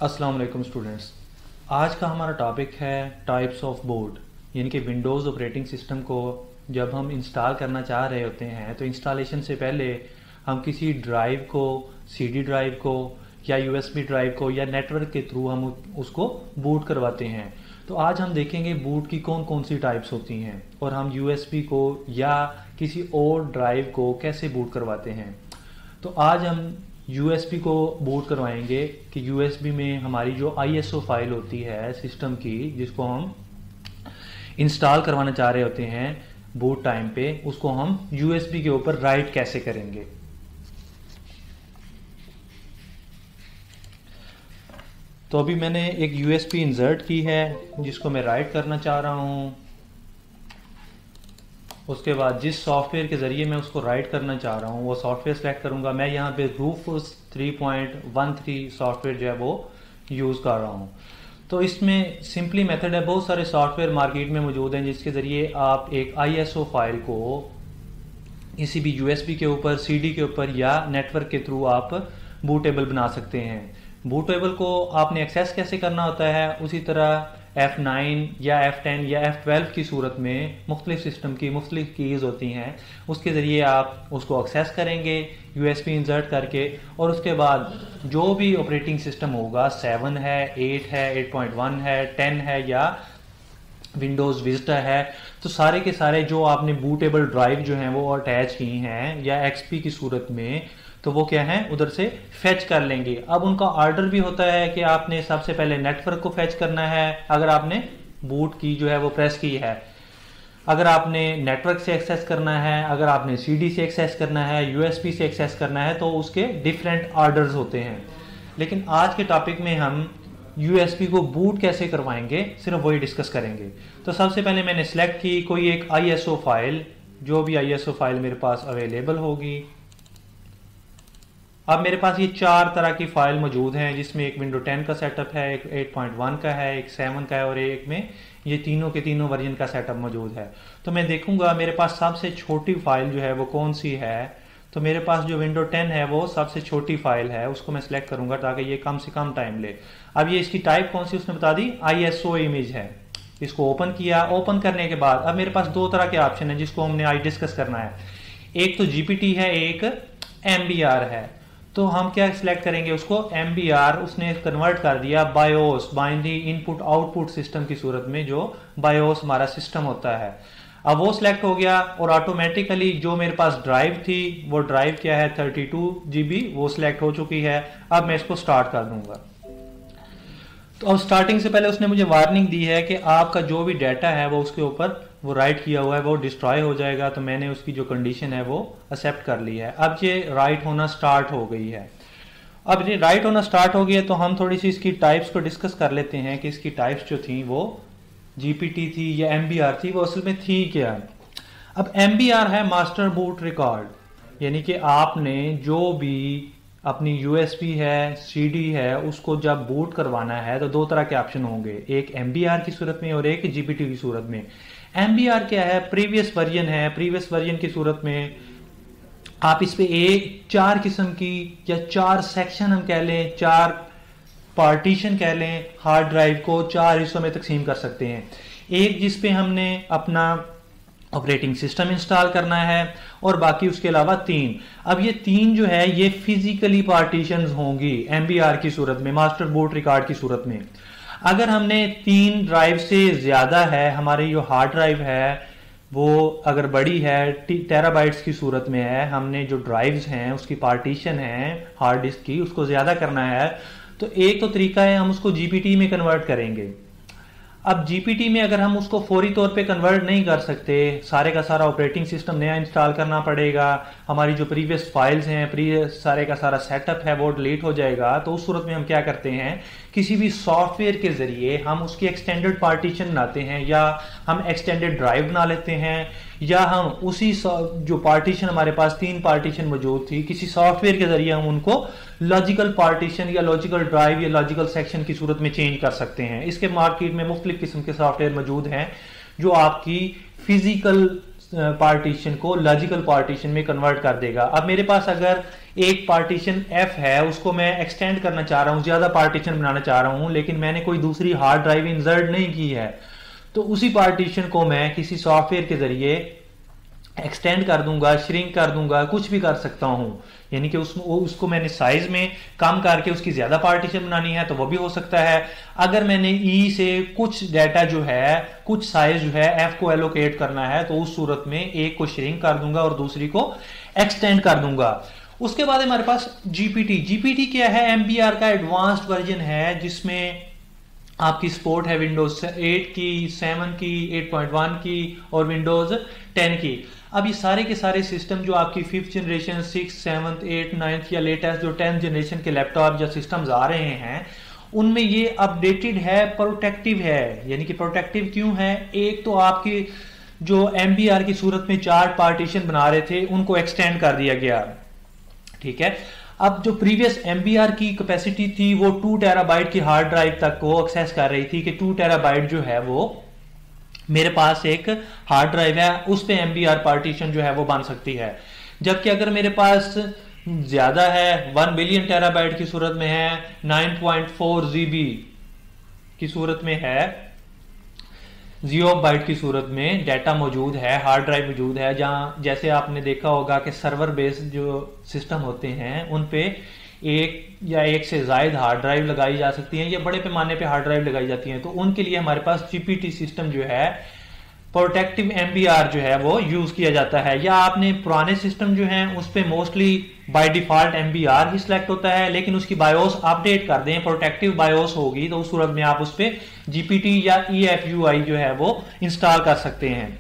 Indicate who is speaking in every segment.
Speaker 1: अस्सलाम वालेकुम स्टूडेंट्स। आज का हमारा टॉपिक है टाइप्स ऑफ बोर्ड, यानी कि विंडोज़ ऑपरेटिंग सिस्टम को जब हम इंस्टॉल करना चाह रहे होते हैं तो इंस्टॉलेशन से पहले हम किसी ड्राइव को, सीडी ड्राइव को या यूएसबी ड्राइव को या नेटवर्क के थ्रू हम उसको बूट करवाते हैं। तो आज हम देखेंगे बूट की कौन कौन सी टाइप्स होती हैं और हम यूएसबी को या किसी और ड्राइव को कैसे बूट करवाते हैं। तो आज हम यूएसबी को बूट करवाएंगे कि यूएसबी में हमारी जो आईएसओ फाइल होती है सिस्टम की, जिसको हम इंस्टॉल करवाना चाह रहे होते हैं बूट टाइम पे, उसको हम यूएसबी के ऊपर राइट कैसे करेंगे। तो अभी मैंने एक यूएसबी इंसर्ट की है जिसको मैं राइट करना चाह रहा हूँ। उसके बाद जिस सॉफ्टवेयर के ज़रिए मैं उसको राइट करना चाह रहा हूँ वो सॉफ्टवेयर सेलेक्ट करूँगा। मैं यहाँ पे रूफस 3.13 सॉफ्टवेयर जो है वो यूज़ कर रहा हूँ। तो इसमें सिंपली मेथड है, बहुत सारे सॉफ्टवेयर मार्केट में मौजूद हैं जिसके ज़रिए आप एक आईएसओ फाइल को किसी भी यूएसबी के ऊपर, सीडी के ऊपर या नेटवर्क के थ्रू आप बूटेबल बना सकते हैं। बूटेबल को आपने एक्सेस कैसे करना होता है, उसी तरह F9 या F10 या F12 की सूरत में मुख्तलिफ सिस्टम की मुख्तलिफ कीज़ होती हैं, उसके ज़रिए आप उसको एक्सेस करेंगे यूएसबी इंसर्ट करके। और उसके बाद जो भी ऑपरेटिंग सिस्टम होगा, 7 है, 8 है, 8.1 है, 10 है या विंडोज़ विस्टा है, तो सारे के सारे जो आपने बूटेबल ड्राइव जो हैं वो अटैच की हैं या एक्सपी की सूरत में, तो वो क्या है उधर से फेच कर लेंगे। अब उनका ऑर्डर भी होता है कि आपने सबसे पहले नेटवर्क को फेच करना है अगर आपने बूट की जो है वो प्रेस की है, अगर आपने नेटवर्क से एक्सेस करना है, अगर आपने सीडी से एक्सेस करना है, यूएसबी से एक्सेस करना है, तो उसके डिफरेंट ऑर्डर्स होते हैं। लेकिन आज के टॉपिक में हम यूएसबी को बूट कैसे करवाएंगे सिर्फ वही डिस्कस करेंगे। तो सबसे पहले मैंने सेलेक्ट की कोई एक आईएसओ फाइल, जो भी आईएसओ फाइल मेरे पास अवेलेबल होगी। अब मेरे पास ये 4 तरह की फाइल मौजूद हैं जिसमें एक विंडो 10 का सेटअप है, एक 8.1 का है, एक 7 का है और एक में ये तीनों के तीनों वर्जन का सेटअप मौजूद है। तो मैं देखूंगा मेरे पास सबसे छोटी फाइल जो है वो कौन सी है। तो मेरे पास जो विंडो 10 है वो सबसे छोटी फाइल है, उसको मैं सिलेक्ट करूंगा ताकि ये कम से कम टाइम ले। अब ये इसकी टाइप कौन सी उसने बता दी, आईएसओ इमेज है। इसको ओपन किया, ओपन करने के बाद अब मेरे पास 2 तरह के ऑप्शन है जिसको हमने आज डिस्कस करना है। एक तो जीपीटी है, एक एमबीआर है। तो हम क्या सिलेक्ट करेंगे, उसको एमबीआर उसने कन्वर्ट कर दिया BIOS, binary input output system की सूरत में, जो बायोस हमारा सिस्टम होता है। अब वो सिलेक्ट हो गया और ऑटोमेटिकली जो मेरे पास ड्राइव थी वो ड्राइव क्या है 32 GB, वो सिलेक्ट हो चुकी है। अब मैं इसको स्टार्ट कर दूंगा। तो अब स्टार्टिंग से पहले उसने मुझे वार्निंग दी है कि आपका जो भी डाटा है वो उसके ऊपर वो राइट किया हुआ है वो डिस्ट्रॉय हो जाएगा। तो मैंने उसकी जो कंडीशन है वो एक्सेप्ट कर ली है। अब ये राइट होना स्टार्ट हो गई है। अब ये राइट होना स्टार्ट हो गई है तो हम थोड़ी सी इसकी टाइप्स को डिस्कस कर लेते हैं कि इसकी टाइप्स जो थी वो जीपीटी थी या एमबीआर थी, वो असल में थी क्या। अब एमबीआर है मास्टर बूट रिकॉर्ड, यानी कि आपने जो भी अपनी यूएसबी है, सीडी है, उसको जब बूट करवाना है तो 2 तरह के ऑप्शन होंगे, एक एमबीआर की सूरत में और एक जीपीटी की सूरत में। एमबीआर क्या है, प्रीवियस वर्जन है। प्रीवियस वर्जन की सूरत में आप इस पे 4 किस्म की या 4 सेक्शन हम कह लें, 4 पार्टीशन कह लें, हार्ड ड्राइव को 4 हिस्सों में तकसीम कर सकते हैं। एक जिस पे हमने अपना ऑपरेटिंग सिस्टम इंस्टॉल करना है और बाकी उसके अलावा 3। अब ये 3 जो है ये फिजिकली पार्टीशंस होंगी एमबीआर की सूरत में, मास्टर बूट रिकॉर्ड की सूरत में। अगर हमने 3 ड्राइव से ज्यादा है, हमारी जो हार्ड ड्राइव है वो अगर बड़ी है, टेराबाइट्स की सूरत में है, हमने जो ड्राइव्स हैं उसकी पार्टीशन है हार्ड डिस्क की उसको ज्यादा करना है, तो एक तो तरीका है हम उसको जीपीटी में कन्वर्ट करेंगे। अब जीपीटी में अगर हम उसको फौरी तौर पे कन्वर्ट नहीं कर सकते, सारे का सारा ऑपरेटिंग सिस्टम नया इंस्टॉल करना पड़ेगा, हमारी जो प्रीवियस फाइल्स हैं, प्रीवियस सारे का सारा सेटअप है वो डिलीट हो जाएगा। तो उस सूरत में हम क्या करते हैं, किसी भी सॉफ्टवेयर के जरिए हम उसकी एक्सटेंडेड पार्टीशन बनाते हैं, या हम एक्सटेंडेड ड्राइव बना लेते हैं, या हम उसी जो पार्टीशन हमारे पास 3 पार्टीशन मौजूद थी, किसी सॉफ्टवेयर के जरिए हम उनको लॉजिकल पार्टीशन या लॉजिकल ड्राइव या लॉजिकल सेक्शन की सूरत में चेंज कर सकते हैं। इसके मार्केट में मुख्तलिफ किस्म के सॉफ्टवेयर मौजूद हैं जो आपकी फिजिकल पार्टीशन को लॉजिकल पार्टीशन में कन्वर्ट कर देगा। अब मेरे पास अगर एक पार्टीशन F है, उसको मैं एक्सटेंड करना चाह रहा हूँ, ज़्यादा पार्टीशन बनाना चाह रहा हूँ, लेकिन मैंने कोई दूसरी हार्ड ड्राइव इंसर्ट नहीं की है, तो उसी पार्टीशन को मैं किसी सॉफ्टवेयर के ज़रिए एक्सटेंड कर दूंगा, श्रिंक कर दूंगा, कुछ भी कर सकता हूं। यानी कि उसको मैंने साइज में कम करके उसकी ज्यादा पार्टीशन बनानी है तो वो भी हो सकता है। अगर मैंने ई से कुछ डाटा जो है, कुछ साइज जो है एफ को एलोकेट करना है, तो उस सूरत में एक को श्रिंक कर दूंगा और दूसरी को एक्सटेंड कर दूंगा। उसके बाद हमारे पास जीपीटी क्या है? एमबीआर का एडवांस्ड वर्जन है, जिसमें आपकी सपोर्ट है विंडोज 8 की, 7 की, 8.1 की और विंडोज 10 की। अब ये सारे के सारे सिस्टम जो आपकी 5th generation, 6th, 7th, 8th, 9th या लेटेस्ट जो 10th जनरेशन के लैपटॉप या सिस्टम्स आ रहे हैं, उनमें ये अपडेटेड है, प्रोटेक्टिव है। यानी कि प्रोटेक्टिव क्यों है? एक तो आपकी जो एमबीआर की सूरत में 4 पार्टीशन बना रहे थे, उनको एक्सटेंड कर दिया गया, ठीक है। अब जो प्रीवियस एमबीआर की कैपेसिटी थी वो 2 टेराबाइट की हार्ड ड्राइव तक को एक्सेस कर रही थी, कि 2 टेराबाइट जो है वो मेरे पास एक हार्ड ड्राइव है, उस पे एमबीआर पार्टीशन जो है वो बन सकती है। जबकि अगर मेरे पास ज्यादा है, 1 बिलियन टेराबाइट की सूरत में है, 9.4 जीबी की सूरत में है, जियोबाइट की सूरत में डाटा मौजूद है, हार्ड ड्राइव मौजूद है, जहां जैसे आपने देखा होगा कि सर्वर बेस्ड जो सिस्टम होते हैं उन पे एक या एक से ज्यादा हार्ड ड्राइव लगाई जा सकती हैं, या बड़े पैमाने पे हार्ड ड्राइव लगाई जाती हैं। तो उनके लिए हमारे पास जीपीटी सिस्टम जो है, प्रोटेक्टिव एमबीआर जो है वो यूज किया जाता है। या आपने पुराने सिस्टम जो हैं उस पे mostly by default MBR he select होता है, लेकिन उसकी बायोस अपडेट कर दें, प्रोटेक्टिव बायोस होगी, तो उस सूरत में आप उस पे जीपीटी या EFUI जो है वो इंस्टॉल कर सकते हैं।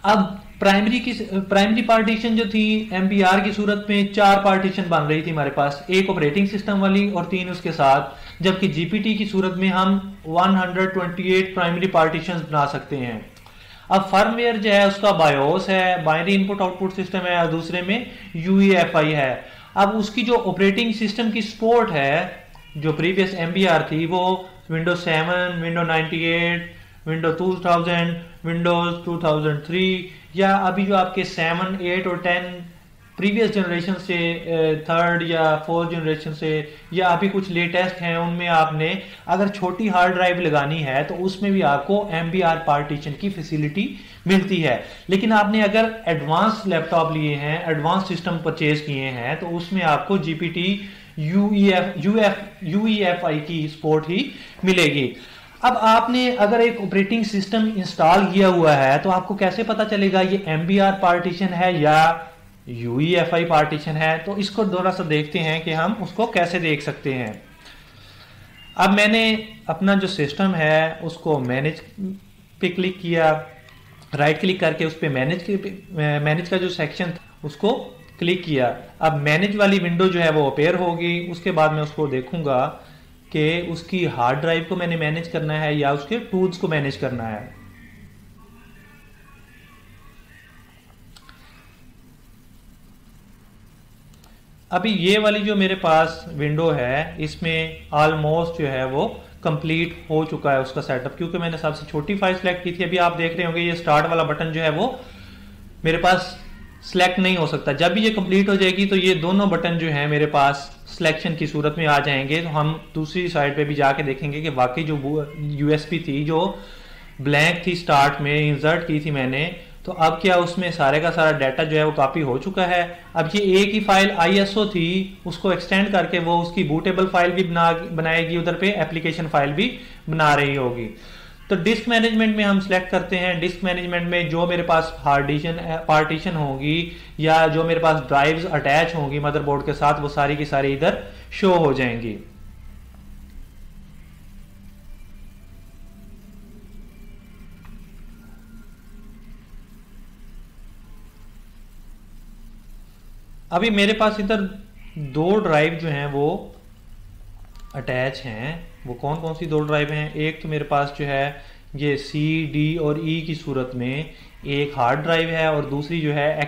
Speaker 1: अब प्राइमरी पार्टीशन जो थी एमबीआर की सूरत में 4 पार्टीशन बन रही थी हमारे पास, एक ऑपरेटिंग सिस्टम वाली और 3 उसके साथ। जबकि जीपीटी की सूरत में हम 128 प्राइमरी पार्टीशंस बना सकते हैं। अब फर्मवेयर जो है उसका बायोस है, बाइनरी इनपुट आउटपुट सिस्टम है, और दूसरे में UEFI है। अब उसकी जो ऑपरेटिंग सिस्टम की सपोर्ट है, जो प्रीवियस एमबीआर थी, वो विंडोज 7, विंडोज 98, विंडोज 2000, विंडोज 2003, या अभी जो आपके 7, 8 और 10 प्रीवियस जनरेशन से, 3rd या 4th जनरेशन से, या अभी कुछ लेटेस्ट हैं, उनमें आपने अगर छोटी हार्ड ड्राइव लगानी है तो उसमें भी आपको एमबीआर पार्टीशन की फैसिलिटी मिलती है। लेकिन आपने अगर एडवांस लैपटॉप लिए हैं, एडवांस सिस्टम परचेज किए हैं, तो उसमें आपको जीपीटी UEFI की सपोर्ट ही मिलेगी। अब आपने अगर एक ऑपरेटिंग सिस्टम इंस्टॉल किया हुआ है, तो आपको कैसे पता चलेगा ये एमबीआर पार्टीशन है या UEFI पार्टीशन है? तो इसको थोड़ा सा देखते हैं कि हम उसको कैसे देख सकते हैं। अब मैंने अपना जो सिस्टम है उसको मैनेज पे क्लिक किया, राइट क्लिक करके उस पर मैनेज का जो सेक्शन था उसको क्लिक किया। अब मैनेज वाली विंडो जो है वो अपेयर होगी। उसके बाद मैं उसको देखूंगा कि उसकी हार्ड ड्राइव को मैंने मैनेज करना है या उसके टूल्स को मैनेज करना है। अभी ये वाली जो मेरे पास विंडो है, इसमें ऑलमोस्ट जो है वो कंप्लीट हो चुका है उसका सेटअप, क्योंकि मैंने सबसे छोटी फाइल सेलेक्ट की थी। अभी आप देख रहे होंगे ये स्टार्ट वाला बटन जो है वो मेरे पास सिलेक्ट नहीं हो सकता। जब भी ये कंप्लीट हो जाएगी तो ये दोनों बटन जो है मेरे पास सिलेक्शन की सूरत में आ जाएंगे। तो हम दूसरी साइड पे भी जाके देखेंगे कि वाकई जो यूएसबी थी जो ब्लैंक थी स्टार्ट में इंसर्ट की थी मैंने, तो अब क्या उसमें सारे का सारा डाटा जो है वो कॉपी हो चुका है। अब ये एक ही फाइल ISO थी, उसको एक्सटेंड करके वो उसकी बूटेबल फाइल भी बनाएगी, उधर पे एप्लीकेशन फाइल भी बना रही होगी। तो डिस्क मैनेजमेंट में हम सिलेक्ट करते हैं। डिस्क मैनेजमेंट में जो मेरे पास पार्टीशन होगी या जो मेरे पास ड्राइव्स अटैच होंगी मदरबोर्ड के साथ, वो सारी की सारी इधर शो हो जाएंगी। अभी मेरे पास इधर 2 ड्राइव जो हैं वो अटैच हैं। वो कौन कौन सी 2 ड्राइव हैं? एक तो मेरे पास जो है ये C, D और E की सूरत में एक हार्ड ड्राइव है, और दूसरी जो है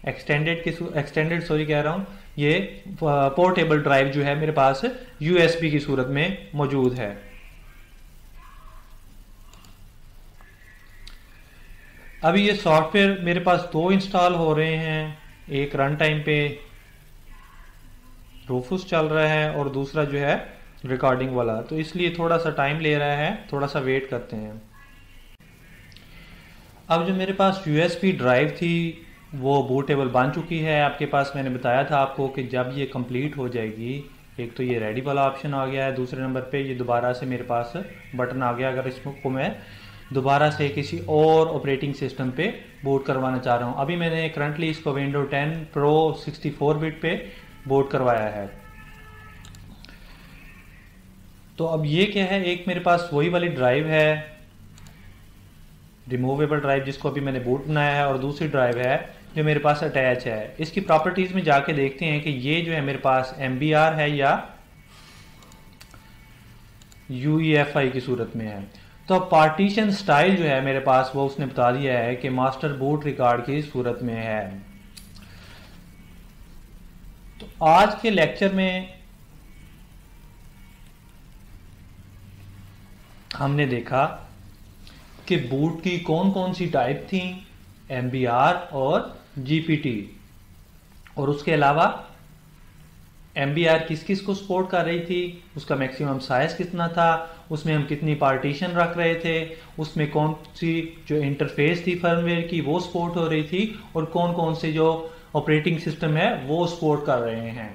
Speaker 1: एक्सटेंडेड सॉरी कह रहा हूँ, ये पोर्टेबल ड्राइव जो है मेरे पास USB की सूरत में मौजूद है। अभी ये सॉफ्टवेयर मेरे पास दो इंस्टॉल हो रहे हैं, एक रन टाइम पे रूफूस चल रहा है और दूसरा जो है रिकॉर्डिंग वाला, तो इसलिए थोड़ा सा टाइम ले रहा है, थोड़ा सा वेट करते हैं। अब जो मेरे पास यूएसबी ड्राइव थी वो बूटेबल बन चुकी है। आपके पास मैंने बताया था आपको कि जब ये कंप्लीट हो जाएगी, एक तो ये रेडी वाला ऑप्शन आ गया है, दूसरे नंबर पे ये दोबारा से मेरे पास बटन आ गया अगर इसको मैं दोबारा से किसी और ऑपरेटिंग सिस्टम पे बूट करवाना चाह रहा हूँ। अभी मैंने करंटली इसको विंडो 10 प्रो 64 बिट पे बूट करवाया है। तो अब ये क्या है, एक मेरे पास वही वाली ड्राइव है, रिमूवेबल ड्राइव, जिसको अभी मैंने बूट बनाया है, और दूसरी ड्राइव है जो मेरे पास अटैच है। इसकी प्रॉपर्टीज में जाके देखते हैं कि ये जो है मेरे पास MBR है या UEFI की सूरत में है। तो पार्टीशन स्टाइल जो है मेरे पास वो उसने बता दिया है कि मास्टर बूट रिकॉर्ड की सूरत में है। तो आज के लेक्चर में हमने देखा कि बूट की कौन कौन सी टाइप थी, MBR और GPT, और उसके अलावा MBR किस किस को सपोर्ट कर रही थी, उसका मैक्सिमम साइज कितना था, उसमें हम कितनी पार्टीशन रख रहे थे, उसमें कौन सी जो इंटरफेस थी फर्मवेयर की वो सपोर्ट हो रही थी, और कौन कौन से जो ऑपरेटिंग सिस्टम है वो सपोर्ट कर रहे हैं।